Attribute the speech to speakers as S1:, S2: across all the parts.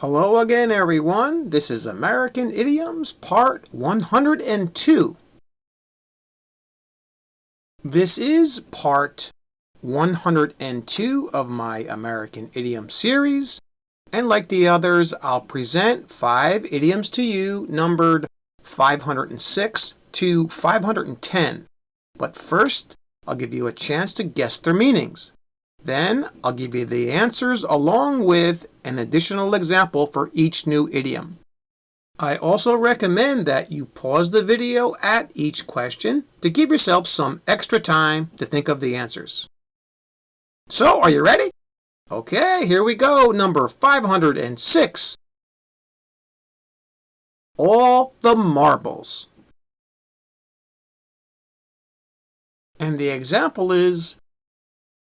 S1: Hello again, everyone. This is American Idioms, part 102. This is part 102 of my American Idiom series. And like the others, I'll present 5 idioms to you numbered 506 to 510. But first, I'll give you a chance to guess their meanings. Then I'll give you the answers along with an additional example for each new idiom. I also recommend that you pause the video at each question to give yourself some extra time to think of the answers. So, are you ready? Okay, here we go. Number 506. All the marbles. And the example is,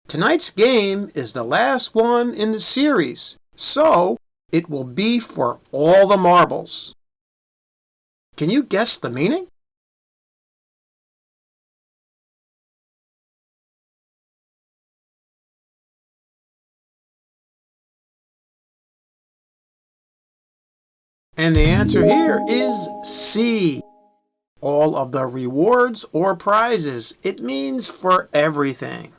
S1: tonight's game is the last one in the series, so it will be for all the marbles. Can you guess the meaning? And the answer here is C. All of the rewards or prizes. It means for everything.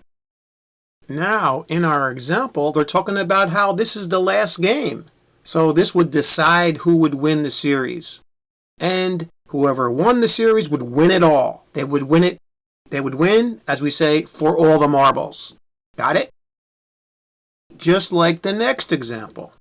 S1: Now, in our example, they're talking about how this is the last game. So this would decide who would win the series. And whoever won the series would win it all. They would win, as we say, for all the marbles. Got it? Just like the next example.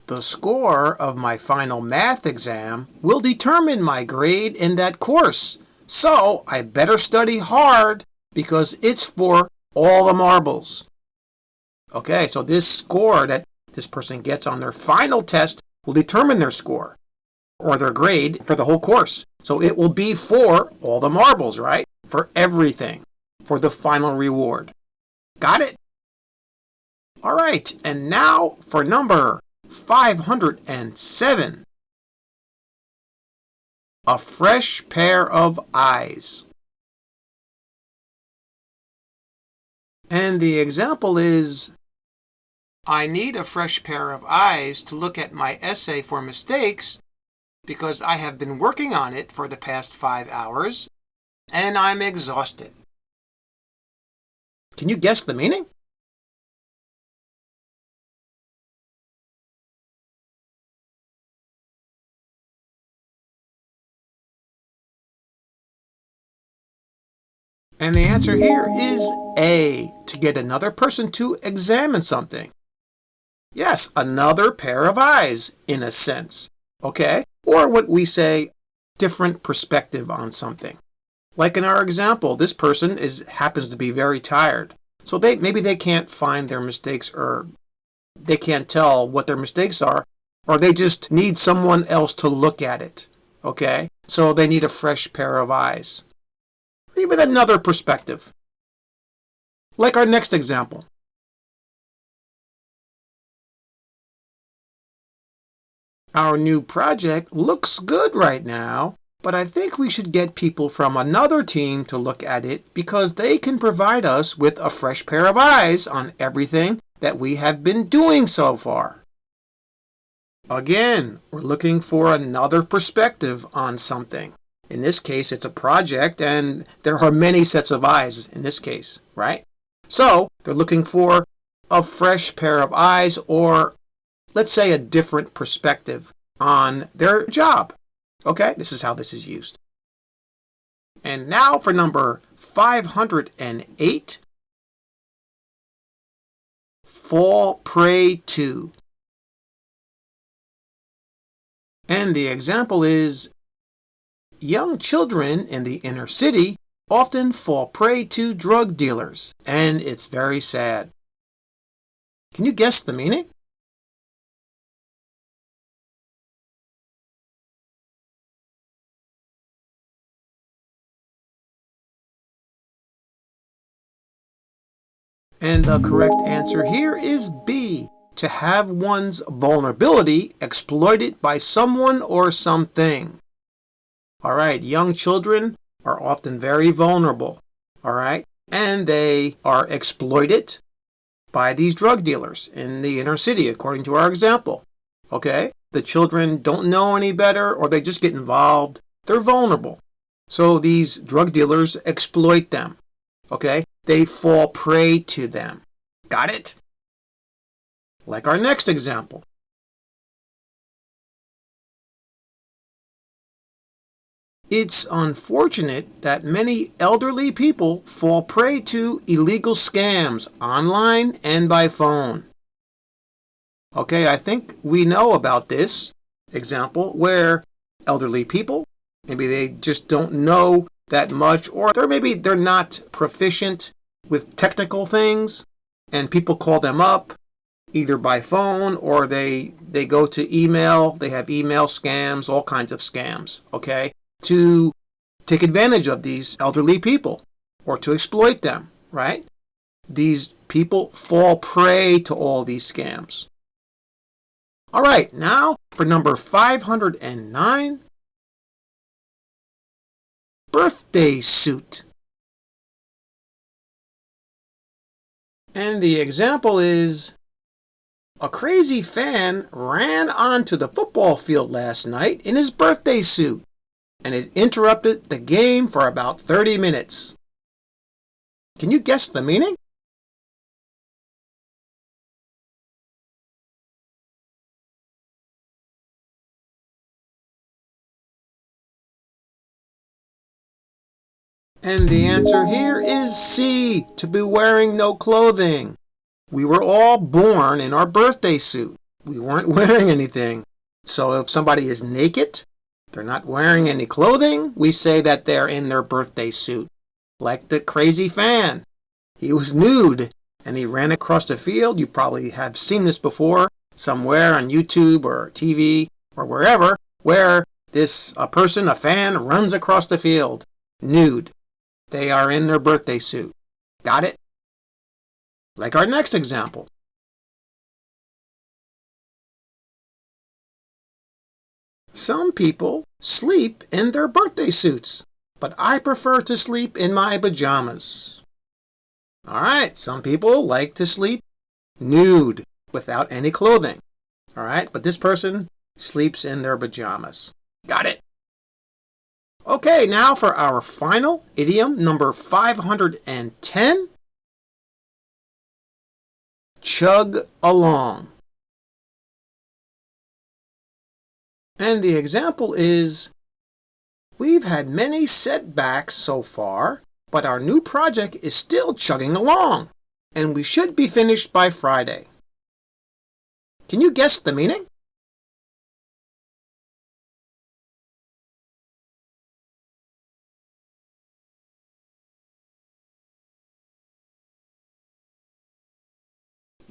S1: The score of my final math exam will determine my grade in that course. So I better study hard because it's for all the marbles. Okay, so this score that this person gets on their final test will determine their score or their grade for the whole course. So it will be for all the marbles, right? For everything, for the final reward. Got it? All right, and now for number 507. A fresh pair of eyes. And the example is, I need a fresh pair of eyes to look at my essay for mistakes because I have been working on it for the past 5 hours and I'm exhausted. Can you guess the meaning? And the answer here is A, to get another person to examine something. Yes, another pair of eyes, in a sense. Okay? Or what we say, different perspective on something. Like in our example, this person happens to be very tired. So maybe they can't find their mistakes, or they can't tell what their mistakes are, or they just need someone else to look at it. Okay? So they need a fresh pair of eyes. Even another perspective. Like our next example. Our new project looks good right now, but I think we should get people from another team to look at it because they can provide us with a fresh pair of eyes on everything that we have been doing so far. Again, we're looking for another perspective on something. In this case, it's a project, and there are many sets of eyes in this case, right? So, they're looking for a fresh pair of eyes, or let's say a different perspective on their job. Okay, this is how this is used. And now for number 508, fall prey to. And the example is, young children in the inner city often fall prey to drug dealers, and it's very sad. Can you guess the meaning? And the correct answer here is B, to have one's vulnerability exploited by someone or something. All right, young children are often very vulnerable, all right, and they are exploited by these drug dealers in the inner city, according to our example. Okay? The children don't know any better, or they just get involved. They're vulnerable. So these drug dealers exploit them. Okay? They fall prey to them. Got it? Like our next example. It's unfortunate that many elderly people fall prey to illegal scams online and by phone. Okay, I think we know about this example where elderly people, maybe they just don't know that much, or maybe they're not proficient with technical things, and people call them up either by phone or they go to email. They have email scams, all kinds of scams, okay, to take advantage of these elderly people or to exploit them, right? These people fall prey to all these scams. All right, now for number 509, birthday suit. And the example is, a crazy fan ran onto the football field last night in his birthday suit, and it interrupted the game for about 30 minutes. Can you guess the meaning? And the answer here is C, to be wearing no clothing. We were all born in our birthday suit. We weren't wearing anything. So if somebody is naked, they're not wearing any clothing, we say that they're in their birthday suit. Like the crazy fan. He was nude and he ran across the field. You probably have seen this before somewhere on YouTube or TV or wherever, where a fan, runs across the field nude. They are in their birthday suit. Got it? Like our next example. Some people sleep in their birthday suits, but I prefer to sleep in my pajamas. All right, some people like to sleep nude without any clothing. All right, but this person sleeps in their pajamas. Got it? Okay, now for our final idiom, number 510. Chug along. And the example is, we've had many setbacks so far, but our new project is still chugging along, and we should be finished by Friday. Can you guess the meaning?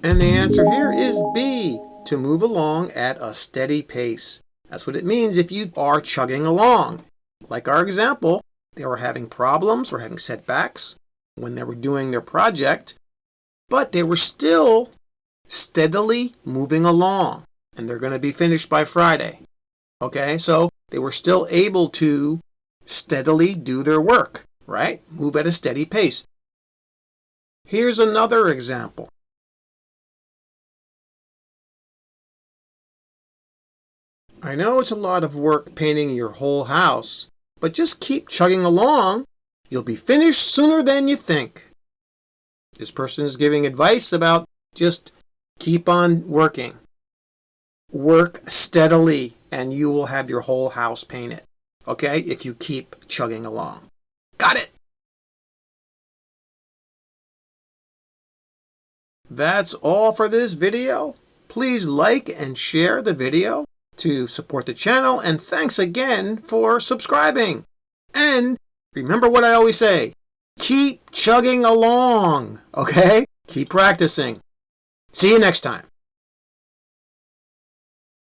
S1: And the answer here is B, to move along at a steady pace. That's what it means if you are chugging along. Like our example, they were having problems or having setbacks when they were doing their project, but they were still steadily moving along, and they're going to be finished by Friday. Okay, so they were still able to steadily do their work, right? Move at a steady pace. Here's another example. I know it's a lot of work painting your whole house, but just keep chugging along. You'll be finished sooner than you think. This person is giving advice about just keep on working. Work steadily and you will have your whole house painted. Okay? If you keep chugging along. Got it? That's all for this video. Please like and share the video to support the channel, and thanks again for subscribing. And remember what I always say, keep chugging along, okay? Keep practicing. See you next time.